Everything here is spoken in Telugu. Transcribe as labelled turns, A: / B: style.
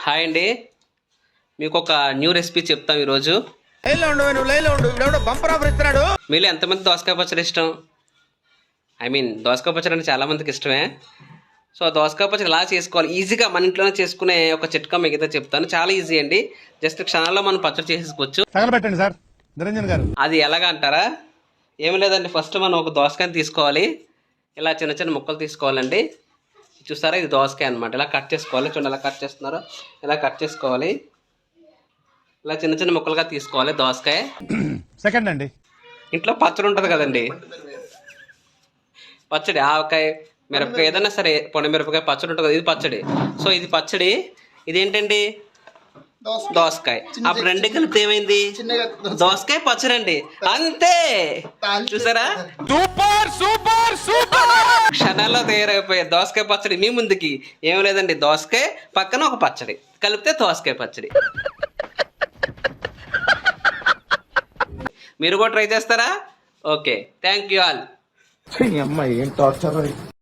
A: హాయ్ అండి, మీకు ఒక న్యూ రెసిపీ చెప్తాం ఈరోజు. మీలో ఎంతమంది దోసకాయ పచ్చడి ఇష్టం? దోసకాయ పచ్చడి అంటే చాలా మందికి ఇష్టమే. సో దోసకాయ పచ్చడి ఎలా చేసుకోవాలి ఈజీగా మన ఇంట్లోనే చేసుకునే ఒక చిట్కా మీకు అయితే చెప్తాను. చాలా ఈజీ అండి, జస్ట్ క్షణాల్లో మనం పచ్చడి చేసేసుకోవచ్చు.
B: తగలబెట్టండి సార్ నిరంజన్ గారు.
A: అది ఎలాగా అంటారా? ఏమి లేదండి, ఫస్ట్ మనం ఒక దోసకాయని తీసుకోవాలి. ఇలా చిన్న చిన్న ముక్కలు తీసుకోవాలండి. చూస్తారా, ఇది దోసకాయ అనమాట. ఇలా కట్ చేసుకోవాలి. చూడండి ఎలా కట్ చేస్తున్నారో, ఇలా కట్ చేసుకోవాలి. ఇలా చిన్న చిన్న ముక్కలుగా తీసుకోవాలి దోసకాయ.
B: సెకండ్ అండి,
A: ఇంట్లో పచ్చడి ఉంటుంది కదండి, పచ్చడి ఆవకాయ మిరపకాయ ఏదైనా సరే, పొడి మిరపకాయ పచ్చడి ఉంటుంది కదా, ఇది పచ్చడి. సో ఇది పచ్చడి, ఇదేంటండి దోసకాయ. అప్పుడు రెండు కలిపితే ఏమైంది? దోసకాయ పచ్చడి అండి, అంతే. చూసారా,
B: సూపర్ సూపర్ సూపర్.
A: క్షణాల్లో తయారైపోయే దోసకాయ పచ్చడి మీ ముందుకి. ఏం లేదండి, దోసకాయ పక్కన ఒక పచ్చడి కలిపితే దోసకాయ పచ్చడి. మీరు కూడా ట్రై చేస్తారా? Okay, thank you all.
B: అమ్మాయి ఏం టార్చర్.